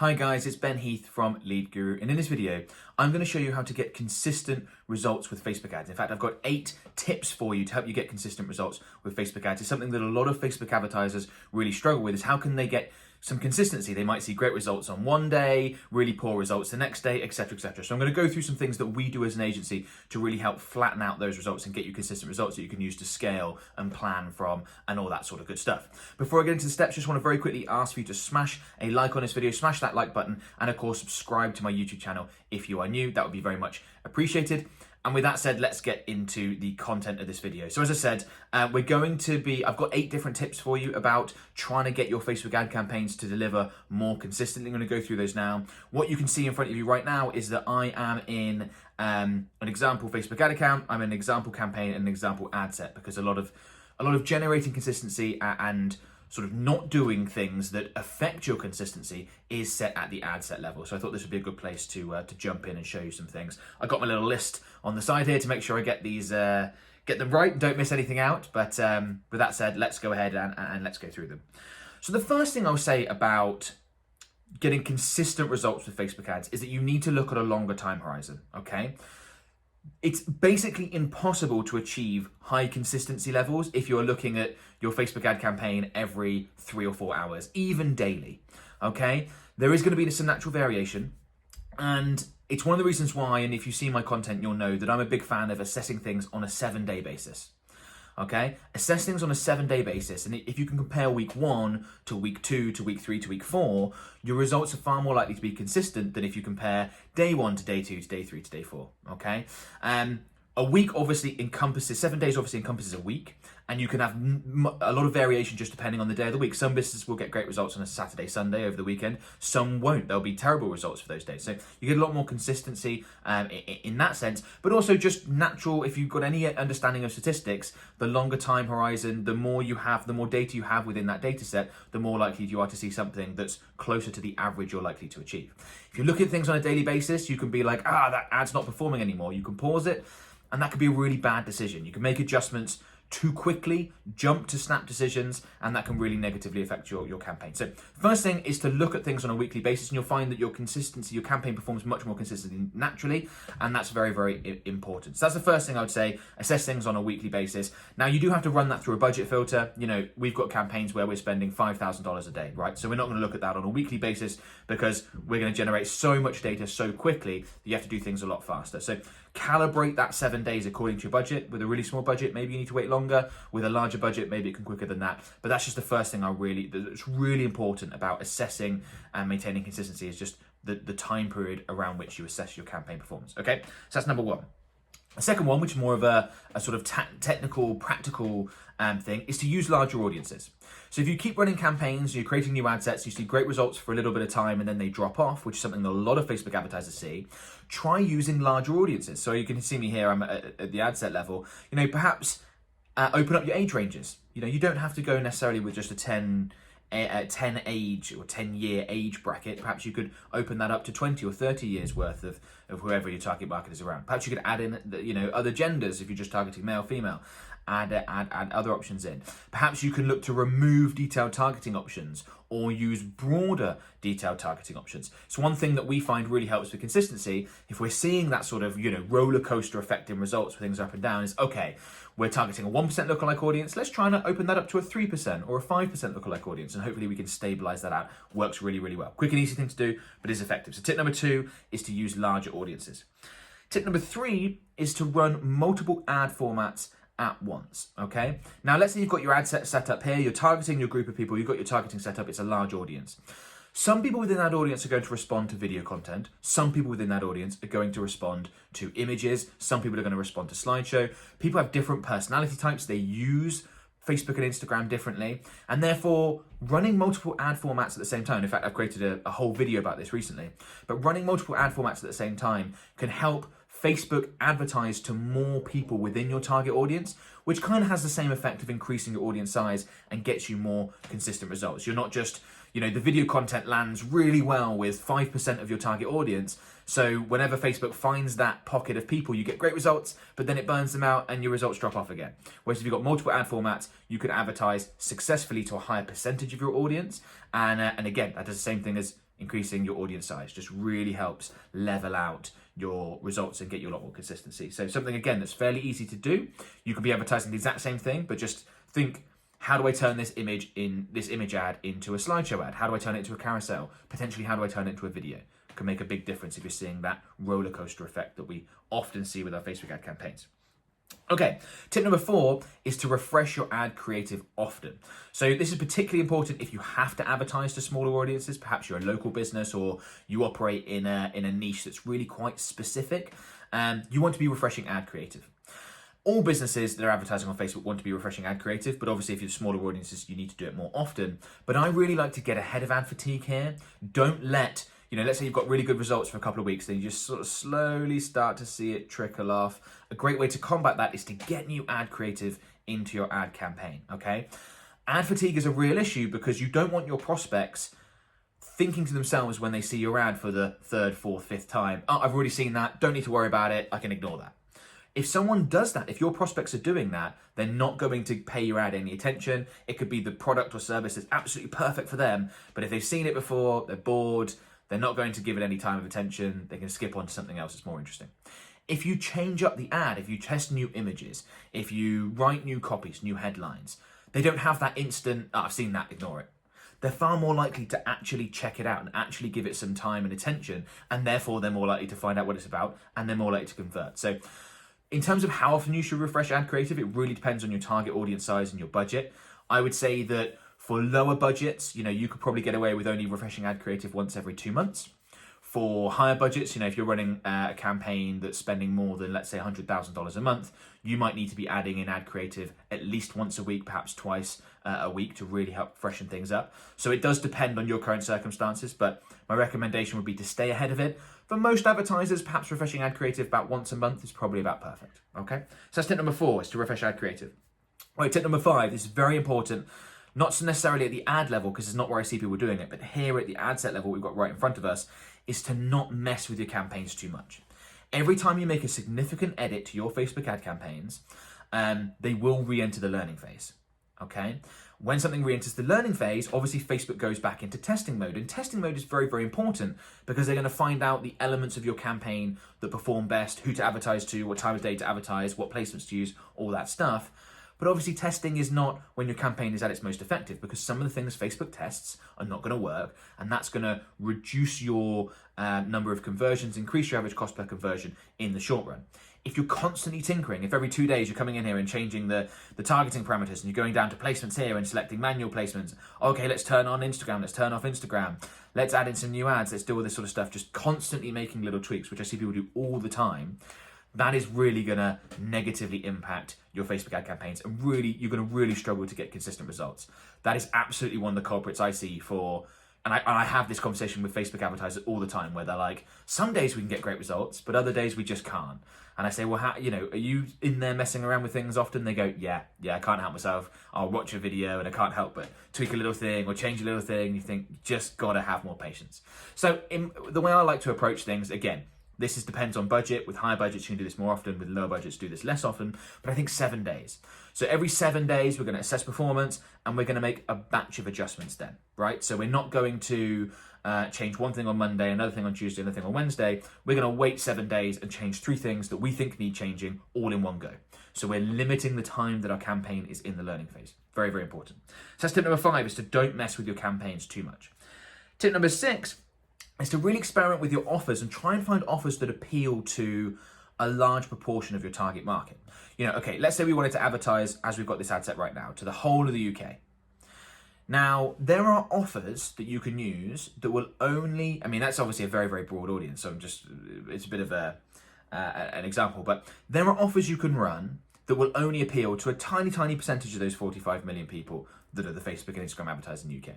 Hi guys, it's Ben Heath from Lead Guru, and in this video, I'm going to show you how to get consistent results with Facebook ads. In fact, I've got 8 tips for you to help you get consistent results with Facebook ads. It's something that a lot of Facebook advertisers really struggle with, is how can they get some consistency. They might see great results on one day, really poor results the next day, etc., etc. So I'm going to go through some things that we do as an agency to really help flatten out those results and get you consistent results that you can use to scale and plan from and all that sort of good stuff. Before I get into the steps, just want to very quickly ask for you to smash a like on this video, smash that like button, and of course subscribe to my YouTube channel if you are new. That would be very much appreciated. And with that said, let's get into the content of this video. So as I said, I've got 8 different tips for you about trying to get your Facebook ad campaigns to deliver more consistently. I'm going to go through those now. What you can see in front of you right now is that I am in an example Facebook ad account. I'm in an example campaign and an example ad set, because a lot of generating consistency and sort of not doing things that affect your consistency is set at the ad set level. So I thought this would be a good place to jump in and show you some things. I got my little list on the side here to make sure I get these, get them right, don't miss anything out. But with that said, let's go ahead and let's go through them. So the first thing I'll say about getting consistent results with Facebook ads is that you need to look at a longer time horizon, okay? It's basically impossible to achieve high consistency levels if you're looking at your Facebook ad campaign every 3 or 4 hours, even daily, okay? There is going to be some natural variation, and it's one of the reasons why, and if you see my content, you'll know that I'm a big fan of assessing things on a 7-day basis. Okay, assess things on a 7-day basis, and if you can compare week 1 to week 2 to week 3 to week 4, your results are far more likely to be consistent than if you compare day 1 to day 2 to day 3 to day 4. Okay, a week obviously encompasses 7 days. Obviously encompasses a week, and you can have a lot of variation just depending on the day of the week. Some businesses will get great results on a Saturday, Sunday over the weekend. Some won't. There'll be terrible results for those days. So you get a lot more consistency in that sense, but also just natural. If you've got any understanding of statistics, the longer time horizon, the more you have, the more data you have within that data set, the more likely you are to see something that's closer to the average you're likely to achieve. If you look at things on a daily basis, you can be like, that ad's not performing anymore. You can pause it, and that could be a really bad decision. You can make adjustments too quickly, jump to snap decisions, and that can really negatively affect your campaign. So first thing is to look at things on a weekly basis, and you'll find that your campaign performs much more consistently naturally, and that's very, very important. So that's the first thing I would say, assess things on a weekly basis. Now you do have to run that through a budget filter. You know, we've got campaigns where we're spending $5,000 a day, right? So we're not going to look at that on a weekly basis because we're going to generate so much data so quickly that you have to do things a lot faster. So calibrate that 7 days according to your budget. With a really small budget, maybe you need to wait longer. With a larger budget, maybe it can quicker than that. But that's just the first thing that's really important about assessing and maintaining consistency, is just the time period around which you assess your campaign performance. Okay, so that's number one. The second one, which is more of a sort of technical, practical thing, is to use larger audiences. So if you keep running campaigns, you're creating new ad sets, you see great results for a little bit of time and then they drop off, which is something that a lot of Facebook advertisers see, try using larger audiences. So you can see me here, I'm at the ad set level. You know, perhaps open up your age ranges. You know, you don't have to go necessarily with just a 10 age or 10-year age bracket. Perhaps you could open that up to 20 or 30 years worth of whoever your target market is around. Perhaps you could add in, other genders if you're just targeting male, female. Add other options in. Perhaps you can look to remove detailed targeting options or use broader detailed targeting options. So one thing that we find really helps with consistency, if we're seeing that sort of, roller coaster effect in results where things are up and down, is okay, we're targeting a 1% lookalike audience. Let's try and open that up to a 3% or a 5% lookalike audience, and hopefully we can stabilize that out. Works really, really well. Quick and easy thing to do, but is effective. So tip number 2 is to use larger audiences. Tip number 3 is to run multiple ad formats at once, okay? Now, let's say you've got your ad set up here, you're targeting your group of people, you've got your targeting set up, it's a large audience. Some people within that audience are going to respond to video content. Some people within that audience are going to respond to images. Some people are going to respond to slideshow. People have different personality types. They use Facebook and Instagram differently, and therefore running multiple ad formats at the same time. In fact, I've created a whole video about this recently, but running multiple ad formats at the same time can help Facebook advertise to more people within your target audience, which kind of has the same effect of increasing your audience size and gets you more consistent results. You're not just, the video content lands really well with 5% of your target audience. So whenever Facebook finds that pocket of people, you get great results, but then it burns them out and your results drop off again. Whereas if you've got multiple ad formats, you can advertise successfully to a higher percentage of your audience. And again, that does the same thing as increasing your audience size just really helps level out your results and get you a lot more consistency. So something, again, that's fairly easy to do. You could be advertising the exact same thing, but just think, how do I turn this image ad into a slideshow ad? How do I turn it into a carousel? Potentially, how do I turn it into a video? It can make a big difference if you're seeing that roller coaster effect that we often see with our Facebook ad campaigns. Okay, tip number 4 is to refresh your ad creative often. So this is particularly important if you have to advertise to smaller audiences. Perhaps you're a local business or you operate in a niche that's really quite specific. You want to be refreshing ad creative. All businesses that are advertising on Facebook want to be refreshing ad creative, but obviously if you're smaller audiences, you need to do it more often. But I really like to get ahead of ad fatigue here. Don't let, let's say you've got really good results for a couple of weeks, then you just sort of slowly start to see it trickle off. A great way to combat that is to get new ad creative into your ad campaign, okay? Ad fatigue is a real issue because you don't want your prospects thinking to themselves when they see your ad for the 3rd, 4th, 5th time, oh, I've already seen that, don't need to worry about it, I can ignore that. If someone does that, if your prospects are doing that, they're not going to pay your ad any attention. It could be the product or service that's absolutely perfect for them, but if they've seen it before, they're bored, they're not going to give it any time of attention, they can skip on to something else that's more interesting. If you change up the ad, if you test new images, if you write new copies, new headlines, they don't have that instant, oh, I've seen that, ignore it. They're far more likely to actually check it out and actually give it some time and attention, and therefore they're more likely to find out what it's about, and they're more likely to convert. So in terms of how often you should refresh ad creative, it really depends on your target audience size and your budget. I would say that for lower budgets, you could probably get away with only refreshing ad creative once every 2 months. For higher budgets, if you're running a campaign that's spending more than, let's say, $100,000 a month, you might need to be adding in ad creative at least once a week, perhaps twice a week to really help freshen things up. So it does depend on your current circumstances, but my recommendation would be to stay ahead of it. For most advertisers, perhaps refreshing ad creative about once a month is probably about perfect, okay? So that's tip number 4, is to refresh ad creative. Right, tip number 5, this is very important, not necessarily at the ad level, because it's not where I see people doing it, but here at the ad set level we've got right in front of us, is to not mess with your campaigns too much. Every time you make a significant edit to your Facebook ad campaigns, they will re-enter the learning phase, okay? When something re-enters the learning phase, obviously Facebook goes back into testing mode, and testing mode is very, very important because they're going to find out the elements of your campaign that perform best, who to advertise to, what time of day to advertise, what placements to use, all that stuff. But obviously testing is not when your campaign is at its most effective, because some of the things Facebook tests are not going to work, and that's going to reduce your number of conversions, increase your average cost per conversion in the short run. If you're constantly tinkering, if every 2 days you're coming in here and changing the targeting parameters and you're going down to placements here and selecting manual placements, okay, let's turn on Instagram, let's turn off Instagram, let's add in some new ads, let's do all this sort of stuff, just constantly making little tweaks, which I see people do all the time, that is really going to negatively impact your Facebook ad campaigns, and really, you're going to really struggle to get consistent results. That is absolutely one of the culprits I see for, and I have this conversation with Facebook advertisers all the time where they're like, some days we can get great results, but other days we just can't. And I say, well, how, are you in there messing around with things often? They go, yeah, I can't help myself. I'll watch a video and I can't help but tweak a little thing or change a little thing. You think, you just got to have more patience. So the way I like to approach things, again, this depends on budget. With higher budgets, you can do this more often. With lower budgets, do this less often. But I think 7 days. So every 7 days, we're going to assess performance and we're going to make a batch of adjustments then, right? So we're not going to change one thing on Monday, another thing on Tuesday, another thing on Wednesday. We're going to wait 7 days and change 3 things that we think need changing all in one go. So we're limiting the time that our campaign is in the learning phase. Very, very important. So that's tip number 5, is to don't mess with your campaigns too much. Tip number 6 is to really experiment with your offers and try and find offers that appeal to a large proportion of your target market. Okay, let's say we wanted to advertise, as we've got this ad set right now, to the whole of the UK. Now, there are offers that you can use that will only, that's obviously a very, very broad audience, so it's a bit of an example, but there are offers you can run that will only appeal to a tiny, tiny percentage of those 45 million people that are the Facebook and Instagram advertisers in the UK.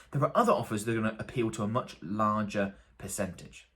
There are other offers that are going to appeal to a much larger percentage.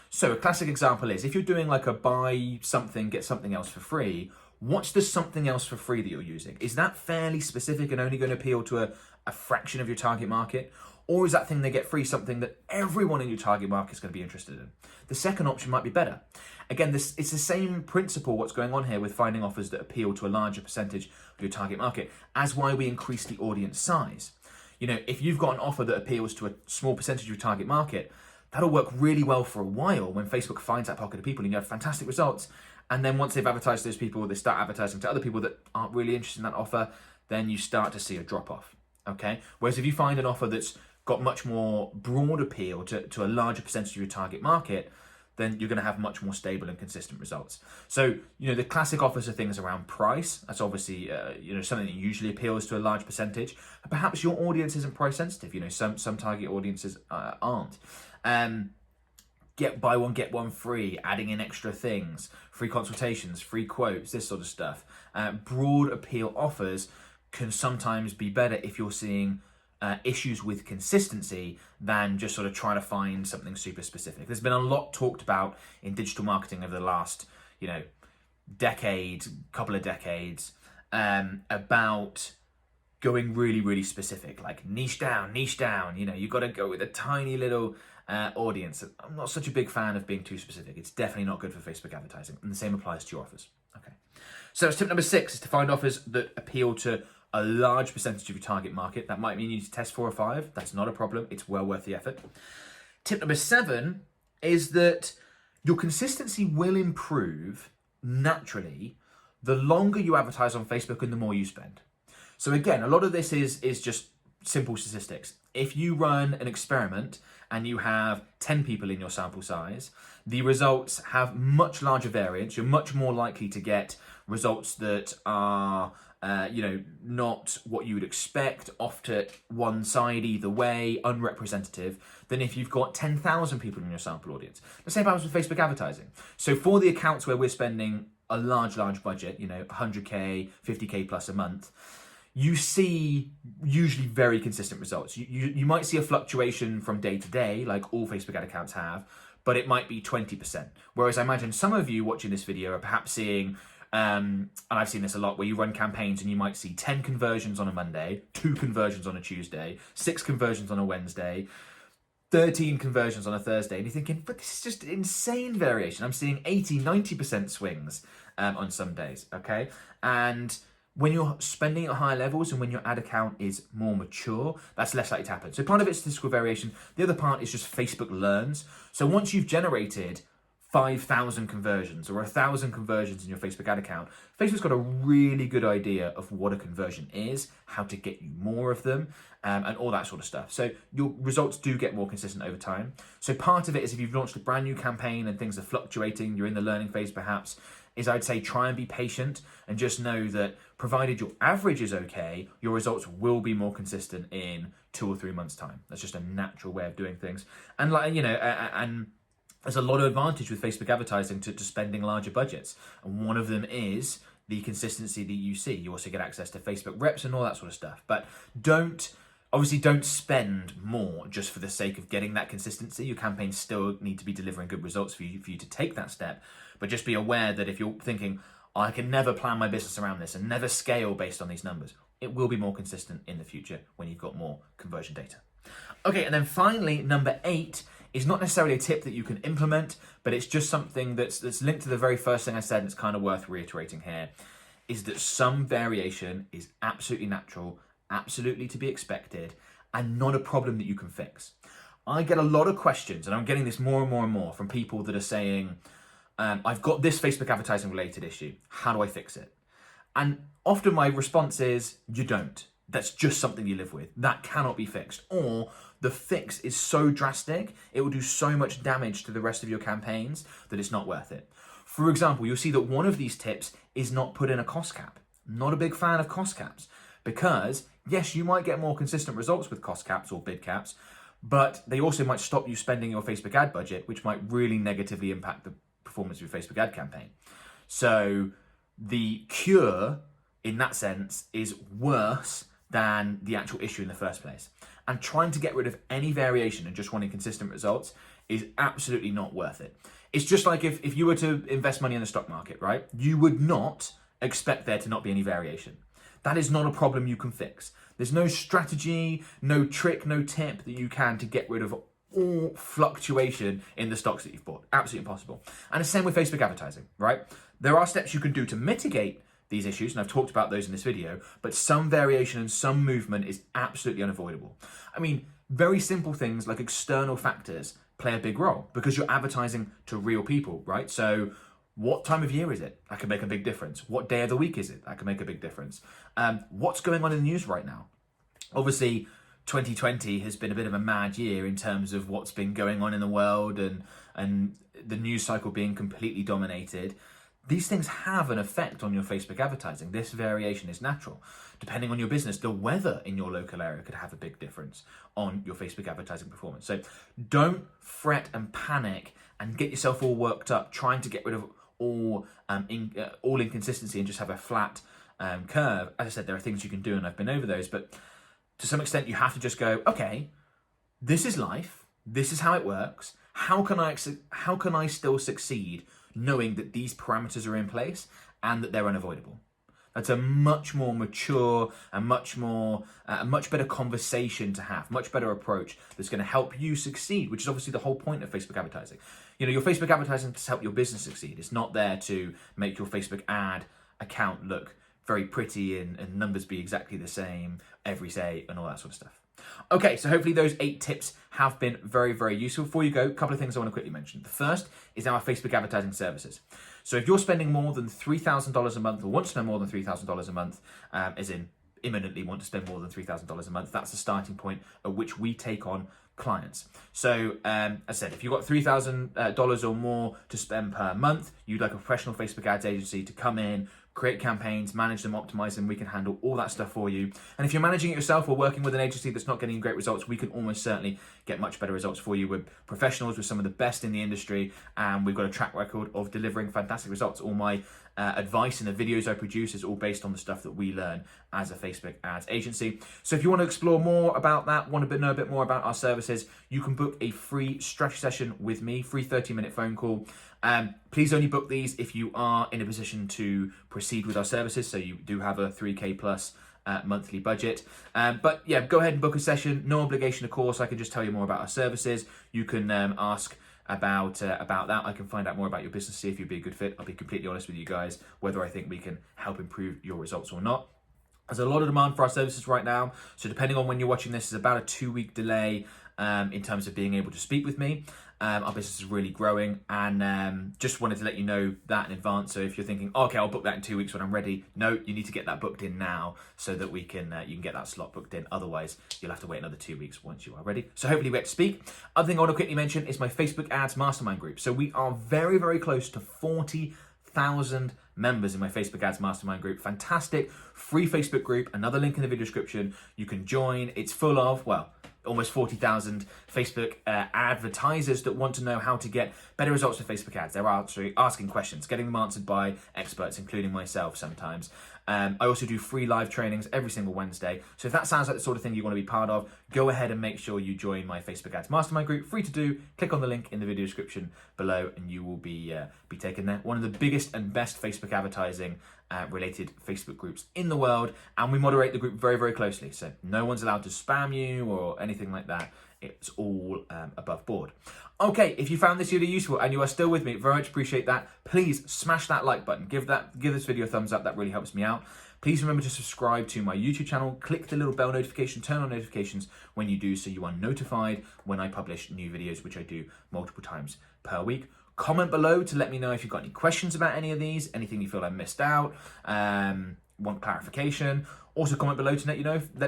So a classic example is, if you're doing like a buy something, get something else for free, what's the something else for free that you're using? Is that fairly specific and only going to appeal to a fraction of your target market? Or is that thing they get free something that everyone in your target market is going to be interested in? The second option might be better. Again, it's the same principle what's going on here with finding offers that appeal to a larger percentage of your target market, as why we increase the audience size. If you've got an offer that appeals to a small percentage of your target market, that'll work really well for a while when Facebook finds that pocket of people and you have fantastic results. And then once they've advertised to those people, they start advertising to other people that aren't really interested in that offer, then you start to see a drop off, okay? Whereas if you find an offer that's got much more broad appeal to a larger percentage of your target market, then you're going to have much more stable and consistent results. So, the classic offers are things around price. That's obviously, something that usually appeals to a large percentage. Perhaps your audience isn't price sensitive. Some target audiences aren't. Buy one, get one free, adding in extra things, free consultations, free quotes, this sort of stuff. Broad appeal offers can sometimes be better if you're seeing issues with consistency than just sort of trying to find something super specific. There's been a lot talked about in digital marketing over the last, couple of decades, about going really, really specific, like niche down. You've got to go with a tiny little audience. I'm not such a big fan of being too specific. It's definitely not good for Facebook advertising, and the same applies to your offers. Okay. So tip number 6 is to find offers that appeal to a large percentage of your target market. That might mean you need to test 4 or 5. That's not a problem. It's well worth the effort. Tip number 7 is that your consistency will improve naturally the longer you advertise on Facebook and the more you spend. So again, a lot of this is just simple statistics. If you run an experiment and you have 10 people in your sample size, the results have much larger variance. You're much more likely to get results that are not what you would expect, off to one side either way, unrepresentative, than if you've got 10,000 people in your sample audience. The same happens with Facebook advertising. So for the accounts where we're spending a large budget, 100K, 50K plus a month, you see usually very consistent results. You might see a fluctuation from day to day, like all Facebook ad accounts have, but it might be 20%. Whereas I imagine some of you watching this video are perhaps seeing, and I've seen this a lot, where you run campaigns and you might see 10 conversions on a Monday, 2 conversions on a Tuesday, 6 conversions on a Wednesday, 13 conversions on a Thursday, and you're thinking, but this is just insane variation. I'm seeing 80, 90% swings on some days, okay? And when you're spending at higher levels and when your ad account is more mature, that's less likely to happen. So part of it's statistical variation. The other part is just Facebook learns. So once you've generated 5,000 conversions or 1,000 conversions in your Facebook ad account, Facebook's got a really good idea of what a conversion is, how to get you more of them, and all that sort of stuff. So your results do get more consistent over time. So part of it is if you've launched a brand new campaign and things are fluctuating, you're in the learning phase perhaps, is I'd say try and be patient and just know that provided your average is okay, your results will be more consistent in 2 or 3 months' time. That's just a natural way of doing things. And and there's a lot of advantage with Facebook advertising to spending larger budgets. And one of them is the consistency that you see. You also get access to Facebook reps and all that sort of stuff. But don't spend more just for the sake of getting that consistency. Your campaigns still need to be delivering good results for you to take that step. But just be aware that if you're thinking, I can never plan my business around this and never scale based on these numbers, it will be more consistent in the future when you've got more conversion data. Okay, and then finally, number 8 is not necessarily a tip that you can implement, but it's just something that's linked to the very first thing I said, and it's kind of worth reiterating here, is that some variation is absolutely natural, absolutely to be expected, and not a problem that you can fix. I get a lot of questions, and I'm getting this more and more and more from people that are saying, I've got this Facebook advertising related issue. How do I fix it? And often my response is, you don't. That's just something you live with. That cannot be fixed. Or the fix is so drastic, it will do so much damage to the rest of your campaigns that it's not worth it. For example, you'll see that one of these tips is not put in a cost cap. Not a big fan of cost caps because, yes, you might get more consistent results with cost caps or bid caps, but they also might stop you spending your Facebook ad budget, which might really negatively impact the performance of your Facebook ad campaign. So the cure in that sense is worse than the actual issue in the first place. And trying to get rid of any variation and just wanting consistent results is absolutely not worth it. It's just like if you were to invest money in the stock market, right? You would not expect there to not be any variation. That is not a problem you can fix. There's no strategy, no trick, no tip that you can to get rid of all fluctuation in the stocks that you've bought. Absolutely impossible. And the same with Facebook advertising, right? There are steps you can do to mitigate these issues, and I've talked about those in this video, but some variation and some movement is absolutely unavoidable. I mean, very simple things like external factors play a big role because you're advertising to real people, right? So what time of year is it? That can make a big difference. What day of the week is it? That can make a big difference. What's going on in the news right now? Obviously, 2020 has been a bit of a mad year in terms of what's been going on in the world and the news cycle being completely dominated. These things have an effect on your Facebook advertising. This variation is natural. Depending on your business, the weather in your local area could have a big difference on your Facebook advertising performance. So don't fret and panic and get yourself all worked up trying to get rid of all inconsistency and just have a flat curve. As I said, there are things you can do, and I've been over those, but to some extent you have to just go, okay, this is life. This is how it works. How can I still succeed knowing that these parameters are in place and that they're unavoidable? That's a much more mature and much better conversation to have, much better approach that's going to help you succeed, which is obviously the whole point of Facebook advertising. You know, your Facebook advertising is to help your business succeed. It's not there to make your Facebook ad account look very pretty and numbers be exactly the same every day and all that sort of stuff. Okay, so hopefully those 8 tips have been very, very useful. Before you go, a couple of things I want to quickly mention. The first is our Facebook advertising services. So if you're spending more than $3,000 a month or want to spend more than $3,000 a month, as in imminently want to spend more than $3,000 a month, that's the starting point at which we take on clients. So as I said, if you've got $3,000 or more to spend per month, you'd like a professional Facebook ads agency to come in, create campaigns, manage them, optimize them. We can handle all that stuff for you. And if you're managing it yourself or working with an agency that's not getting great results, we can almost certainly get much better results for you. We're professionals, with some of the best in the industry, and we've got a track record of delivering fantastic results. All my advice and the videos I produce is all based on the stuff that we learn as a Facebook ads agency. So if you want to explore more about that, want to know a bit more about our services, you can book a free strategy session with me, free 30-minute phone call. Please only book these if you are in a position to proceed with our services, so you do have a 3K plus monthly budget. But yeah, go ahead and book a session. No obligation, of course. I can just tell you more about our services. You can ask about that. I can find out more about your business, see if you'd be a good fit. I'll be completely honest with you guys, whether I think we can help improve your results or not. There's a lot of demand for our services right now. So depending on when you're watching this, is about a 2-week delay in terms of being able to speak with me. Our business is really growing, and just wanted to let you know that in advance. So if you're thinking, okay, I'll book that in 2 weeks when I'm ready, no, you need to get that booked in now so that we can you can get that slot booked in. Otherwise, you'll have to wait another 2 weeks once you are ready. So hopefully we get to speak. Other thing I want to quickly mention is my Facebook Ads Mastermind group. So we are very, very close to 40,000 members in my Facebook Ads Mastermind group. Fantastic free Facebook group. Another link in the video description. You can join. It's full of, well, almost 40,000 Facebook advertisers that want to know how to get better results with Facebook ads. They're asking questions, getting them answered by experts, including myself sometimes. I also do free live trainings every single Wednesday. So if that sounds like the sort of thing you want to be part of, go ahead and make sure you join my Facebook Ads Mastermind group. Free to do. Click on the link in the video description below and you will be taken there. One of the biggest and best Facebook advertising related Facebook groups in the world, and we moderate the group very, very closely. So no one's allowed to spam you or anything like that. It's all above board. Okay, if you found this video useful and you are still with me, very much appreciate that. Please smash that like button. Give this video a thumbs up. That really helps me out. Please remember to subscribe to my YouTube channel. Click the little bell notification, turn on notifications when you do, so you are notified when I publish new videos, which I do multiple times per week. Comment below to let me know if you've got any questions about any of these, anything you feel I missed out, want clarification. Also comment below to let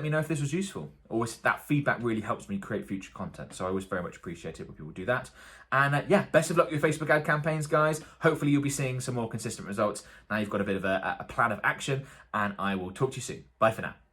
me know if this was useful. Always, that feedback really helps me create future content, so I always very much appreciate it when people do that. And yeah, best of luck with your Facebook ad campaigns, guys. Hopefully you'll be seeing some more consistent results. Now you've got a bit of a plan of action, and I will talk to you soon. Bye for now.